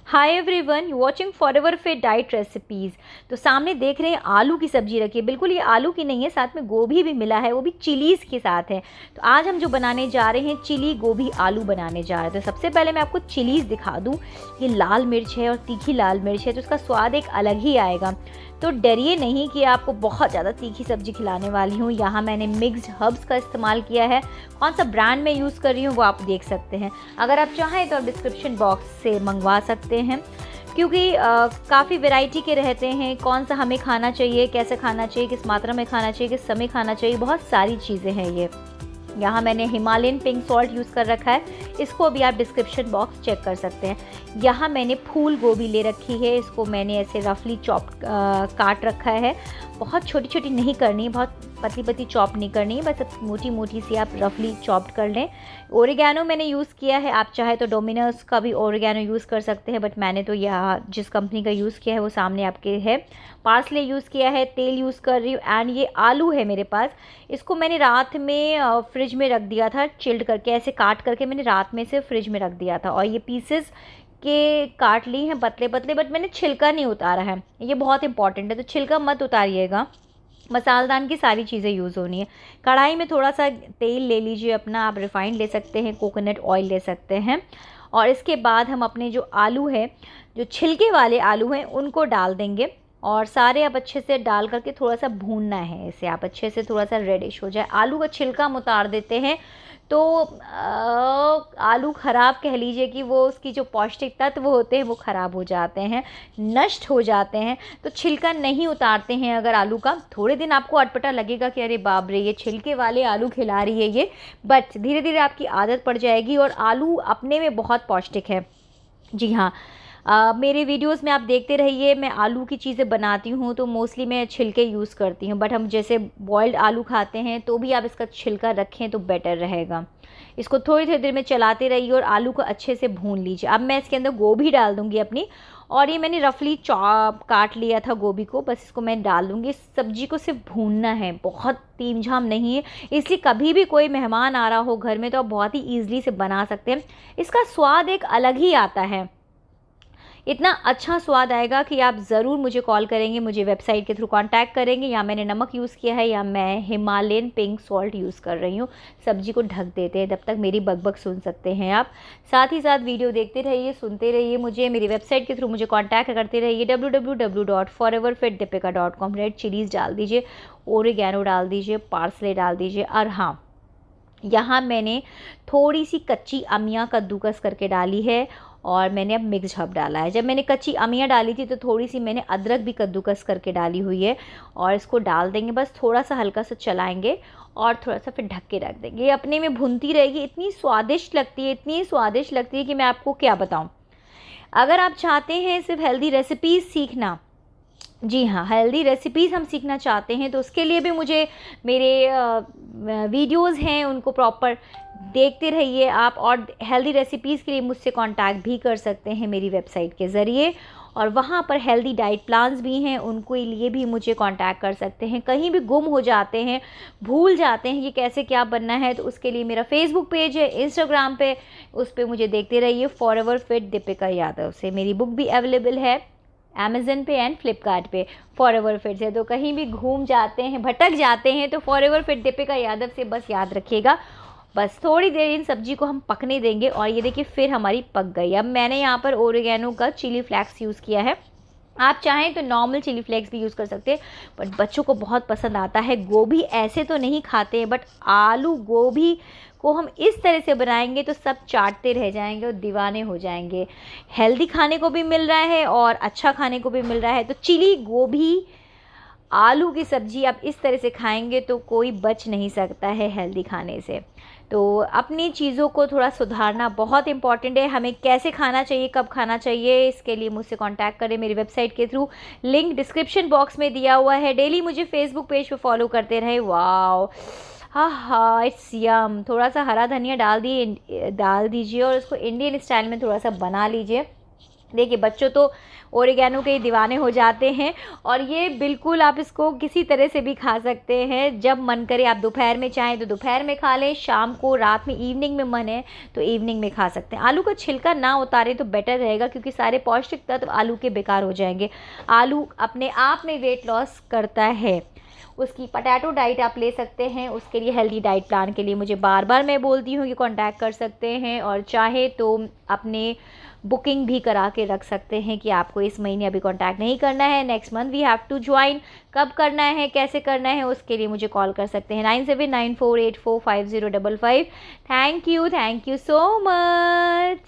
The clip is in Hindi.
Hi everyone, you watching forever fit diet recipes. तो सामने देख रहे हैं आलू की सब्जी रखी है। बिल्कुल ये आलू की नहीं है, साथ में गोभी भी मिला है, वो भी चिलीज़ के साथ है। तो आज हम जो बनाने जा रहे हैं चिली गोभी आलू बनाने जा रहे हैं। तो सबसे पहले मैं आपको चिलीज़ दिखा दूँ। ये लाल मिर्च है और तीखी लाल मिर्च है, तो उसका स्वाद एक अलग ही आएगा। तो डरिए नहीं कि आपको बहुत ज़्यादा तीखी सब्ज़ी खिलाने वाली हूँ। यहाँ मैंने मिक्स्ड हर्ब्स का इस्तेमाल किया है। कौन सा ब्रांड मैं यूज़ कर रही हूँ वो आप देख सकते हैं। अगर आप चाहें तो आप डिस्क्रिप्शन बॉक्स से मंगवा सकते हैं, क्योंकि काफ़ी वैरायटी के रहते हैं। कौन सा हमें खाना चाहिए, कैसे खाना चाहिए, किस मात्रा में खाना चाहिए, किस समय खाना चाहिए, बहुत सारी चीज़ें हैं ये। यहाँ मैंने हिमालयन पिंक सॉल्ट यूज़ कर रखा है, इसको भी आप डिस्क्रिप्शन बॉक्स चेक कर सकते हैं। यहाँ मैंने फूल गोभी ले रखी है, इसको मैंने ऐसे रफली चॉप काट रखा है। बहुत छोटी छोटी नहीं करनी, बहुत पतली पतली चॉप नहीं करनी, बस मोटी मोटी सी आप रफली चॉप्ड कर लें। ओरिगैनो मैंने यूज़ किया है, आप चाहे तो डोमिनोज का भी ओरिगैनो यूज़ कर सकते हैं, बट मैंने तो यहाँ जिस कंपनी का यूज़ किया है वो सामने आपके है। पार्सले यूज़ किया है, तेल यूज़ कर रही हूँ। एंड ये आलू है मेरे पास, इसको मैंने रात में फ्रिज में रख दिया था, चिल्ड करके ऐसे काट करके मैंने रात में से फ्रिज में रख दिया था। और ये पीसेस के काट ली हैं पतले पतले, बट मैंने छिलका नहीं उतारा है, ये बहुत इंपॉर्टेंट है, तो छिलका मत उतारिएगा। मसालेदान की सारी चीज़ें यूज़ होनी है। कढ़ाई में थोड़ा सा तेल ले लीजिए अपना, आप रिफाइंड ले सकते हैं, कोकोनट ऑयल ले सकते हैं। और इसके बाद हम अपने जो आलू है, जो छिलके वाले आलू हैं, उनको डाल देंगे। और सारे आप अच्छे से डाल करके थोड़ा सा भूनना है, इसे आप अच्छे से थोड़ा सा रेडिश हो जाए। आलू का छिलका हम उतार देते हैं तो आलू ख़राब कह लीजिए कि वो उसकी जो पौष्टिक तत्व होते हैं वो ख़राब हो जाते हैं, नष्ट हो जाते हैं। तो छिलका नहीं उतारते हैं अगर आलू का, थोड़े दिन आपको अटपटा लगेगा कि अरे बाप रे ये छिलके वाले आलू खिला रही है ये, बट धीरे धीरे आपकी आदत पड़ जाएगी। और आलू अपने में बहुत पौष्टिक है। जी हाँ, मेरे वीडियोस में आप देखते रहिए, मैं आलू की चीज़ें बनाती हूँ तो मोस्टली मैं छिलके यूज़ करती हूँ, बट हम जैसे बॉइल्ड आलू खाते हैं तो भी आप इसका छिलका रखें तो बेटर रहेगा। इसको थोड़ी थोड़ी देर में चलाते रहिए और आलू को अच्छे से भून लीजिए। अब मैं इसके अंदर गोभी डाल दूँगी अपनी, और ये मैंने रफली चॉप काट लिया था गोभी को, बस इसको मैं डाल दूँगी। इस सब्जी को सिर्फ भूनना है, बहुत तीम झाम नहीं है, इसलिए कभी भी कोई मेहमान आ रहा हो घर में तो आप बहुत ही ईजिली से बना सकते हैं। इसका स्वाद एक अलग ही आता है, इतना अच्छा स्वाद आएगा कि आप ज़रूर मुझे कॉल करेंगे, मुझे वेबसाइट के थ्रू कांटेक्ट करेंगे। या मैंने नमक यूज़ किया है, या मैं हिमालयन पिंक सॉल्ट यूज़ कर रही हूँ। सब्जी को ढक देते हैं, तब तक मेरी बकबक सुन सकते हैं आप। साथ ही साथ वीडियो देखते रहिए, सुनते रहिए मुझे, मेरी वेबसाइट के थ्रू मुझे कॉन्टैक्ट करते रहिए www.foreverfitdeepika.com। रेड चिलीज़ डाल दीजिए, ओरिगैनो डाल दीजिए, पार्सले डाल दीजिए। और हाँ, यहाँ मैंने थोड़ी सी कच्ची अमिया कद्दूकस करके डाली है, और मैंने अब मिक्स हर्ब डाला है। जब मैंने कच्ची अमिया डाली थी तो थोड़ी सी मैंने अदरक भी कद्दूकस करके डाली हुई है, और इसको डाल देंगे। बस थोड़ा सा हल्का सा चलाएंगे और थोड़ा सा फिर ढक के रख देंगे। ये अपने में भुनती रहेगी, इतनी स्वादिष्ट लगती है, इतनी स्वादिष्ट लगती है कि मैं आपको क्या बताऊँ। अगर आप चाहते हैं सिर्फ हेल्दी रेसिपीज़ सीखना, जी हाँ, हेल्दी रेसिपीज़ हम सीखना चाहते हैं, तो उसके लिए भी मुझे मेरे वीडियोस हैं उनको प्रॉपर देखते रहिए आप। और हेल्दी रेसिपीज़ के लिए मुझसे कांटेक्ट भी कर सकते हैं मेरी वेबसाइट के ज़रिए, और वहाँ पर हेल्दी डाइट प्लान्स भी हैं, उनको लिए भी मुझे कांटेक्ट कर सकते हैं। कहीं भी गुम हो जाते हैं, भूल जाते हैं कि कैसे क्या बनना है, तो उसके लिए मेरा फेसबुक पेज है, इंस्टाग्राम पे, उस पर मुझे देखते रहिए, फॉरएवर फिट दीपिका यादव से। मेरी बुक भी अवेलेबल है अमेज़न पे एंड फ्लिपकार्ट पे, फॉरएवर फिट से। तो कहीं भी घूम जाते हैं, भटक जाते हैं, तो फॉरएवर फिट दीपिका यादव से बस याद रखिएगा। बस थोड़ी देर इन सब्जी को हम पकने देंगे, और ये देखिए फिर हमारी पक गई। अब मैंने यहाँ पर ओरिगैनो का चिली फ्लेक्स यूज़ किया है, आप चाहें तो नॉर्मल चिली फ्लेक्स भी यूज़ कर सकते हैं, बट बच्चों को बहुत पसंद आता है। गोभी ऐसे तो नहीं खाते हैं, बट आलू गोभी को हम इस तरह से बनाएंगे तो सब चाटते रह जाएंगे और दीवाने हो जाएंगे। हेल्दी खाने को भी मिल रहा है और अच्छा खाने को भी मिल रहा है। तो चिली गोभी आलू की सब्ज़ी आप इस तरह से खाएंगे तो कोई बच नहीं सकता है हेल्दी खाने से। तो अपनी चीज़ों को थोड़ा सुधारना बहुत इंपॉर्टेंट है। हमें कैसे खाना चाहिए, कब खाना चाहिए, इसके लिए मुझसे कांटेक्ट करें मेरी वेबसाइट के थ्रू, लिंक डिस्क्रिप्शन बॉक्स में दिया हुआ है। डेली मुझे फेसबुक पेज पे फॉलो करते रहे। वाओ, हाँ हाँ, इट्स यम। थोड़ा सा हरा धनिया डाल दीजिए और उसको इंडियन स्टाइल में थोड़ा सा बना लीजिए, देखिए बच्चों तो ओरिगैनो के दीवाने हो जाते हैं, और ये बिल्कुल आप इसको किसी तरह से भी खा सकते हैं। जब मन करे, आप दोपहर में चाहें तो दोपहर में खा लें, शाम को, रात में, इवनिंग में मन है तो इवनिंग में खा सकते हैं। आलू का छिलका ना उतारें तो बेटर रहेगा, क्योंकि सारे पौष्टिक तत्व आलू के बेकार हो जाएंगे। आलू अपने आप में वेट लॉस करता है। उसकी पोटैटो डाइट आप ले सकते हैं। उसके लिए हेल्दी डाइट प्लान के लिए मुझे बार बार मैं बोलती हूँ कि कांटेक्ट कर सकते हैं, और चाहे तो अपने बुकिंग भी करा के रख सकते हैं कि आपको इस महीने अभी कांटेक्ट नहीं करना है, next month we have to join. कब करना है, कैसे करना है, उसके लिए मुझे कॉल कर सकते हैं 9794845055। Thank you so much.